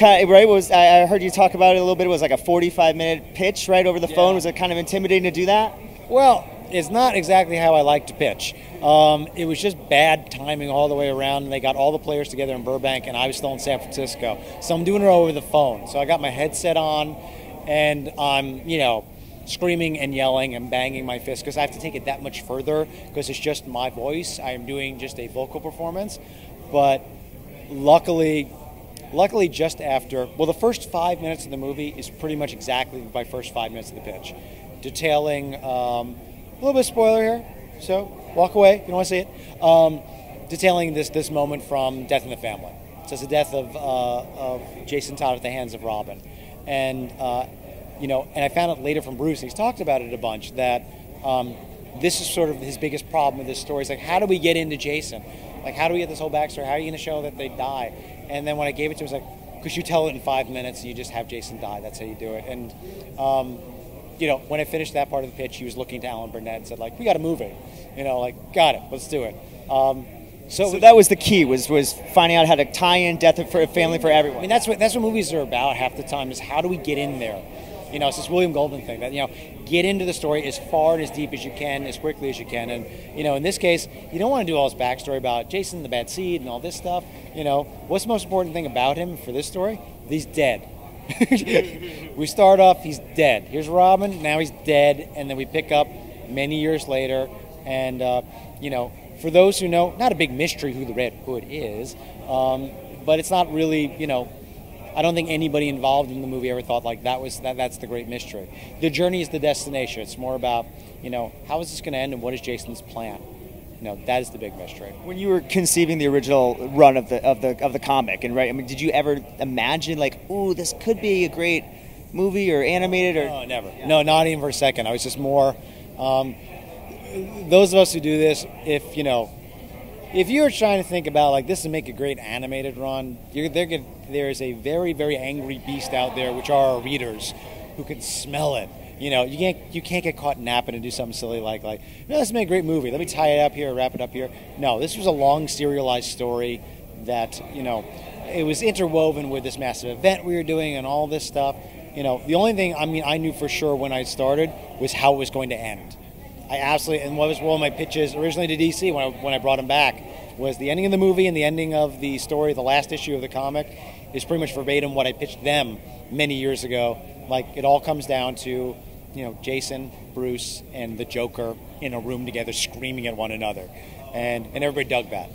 kind of, right? I heard you talk about it a little bit. It was like a 45-minute pitch, right, over the phone. Was it kind of intimidating to do that? Well, it's not exactly how I like to pitch. It was just bad timing all the way around, and they got all the players together in Burbank, and I was still in San Francisco. So I'm doing it over the phone. So I got my headset on, and I'm, screaming and yelling and banging my fist because I have to take it that much further because it's just my voice. I am doing just a vocal performance. But luckily just after, well, the first 5 minutes of the movie is pretty much exactly my first 5 minutes of the pitch. Detailing, a little bit of spoiler here, so walk away if you don't want to see it. Detailing this moment from Death in the Family. So it's the death of Jason Todd at the hands of Robin. And, and I found out later from Bruce, and he's talked about it a bunch, that this is sort of his biggest problem with this story. It's like, how do we get into Jason? Like, how do we get this whole backstory? How are you going to show that they die? And then when I gave it to him, it was like, because you tell it in 5 minutes and you just have Jason die. That's how you do it. And, when I finished that part of the pitch, he was looking to Alan Burnett and said, like, we got a movie. Got it. Let's do it. So that was the key, was finding out how to tie in Death for a Family for everyone. I mean, that's what movies are about half the time, is how do we get in there? It's this William Goldman thing that, get into the story as far and as deep as you can, as quickly as you can. And, in this case, you don't want to do all this backstory about Jason, the bad seed, and all this stuff. What's the most important thing about him for this story? He's dead. We start off, he's dead. Here's Robin, now he's dead. And then we pick up many years later. And, for those who know, not a big mystery who the Red Hood is, but it's not really, I don't think anybody involved in the movie ever thought like that's the great mystery. The journey is the destination. It's more about, how is this going to end and what is Jason's plan? That is the big mystery. When you were conceiving the original run of the comic, and right, I mean, did you ever imagine like, ooh, this could be a great movie or animated or? No, never. No, not even for a second. I was just more. Those of us who do this, if you're trying to think about like this to make a great animated run, there is a very, very angry beast out there, which are our readers, who can smell it. You can't get caught napping and do something silly like no, let's make a great movie. Let me tie it up here, wrap it up here. No, this was a long serialized story that it was interwoven with this massive event we were doing and all this stuff. The only thing I knew for sure when I started was how it was going to end. I absolutely, and what was one of my pitches originally to DC when I brought him back, was the ending of the movie and the ending of the story, the last issue of the comic, is pretty much verbatim what I pitched them many years ago. Like, it all comes down to, Jason, Bruce, and the Joker in a room together screaming at one another. And everybody dug that.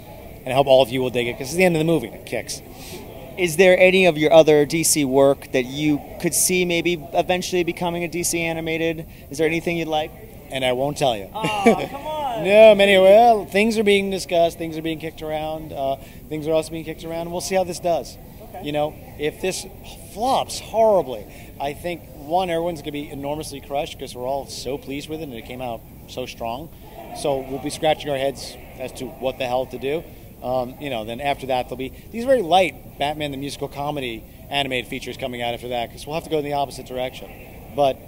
And I hope all of you will dig it, because it's the end of the movie. It kicks. Is there any of your other DC work that you could see maybe eventually becoming a DC animated? Is there anything you'd like? And I won't tell you. Oh, come on. Things are being discussed, things are being kicked around, things are also being kicked around, and we'll see how this does. Okay. If this flops horribly, I think, everyone's going to be enormously crushed because we're all so pleased with it and it came out so strong. So we'll be scratching our heads as to what the hell to do. Then after that, there'll be these very light Batman the Musical Comedy animated features coming out after that, because we'll have to go in the opposite direction. But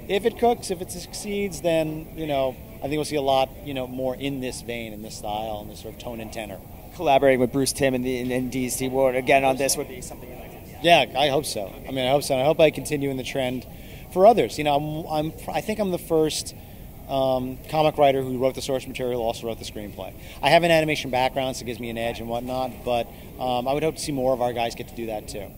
if it cooks, if it succeeds, then, I think we'll see a lot, more in this vein, in this style, and this sort of tone and tenor. Collaborating with Bruce Timm in DC World again on this would be something you like. Yeah, I hope so. I hope so. And I hope I continue in the trend for others. I think I'm the first comic writer who wrote the source material, also wrote the screenplay. I have an animation background, so it gives me an edge and whatnot, but I would hope to see more of our guys get to do that too.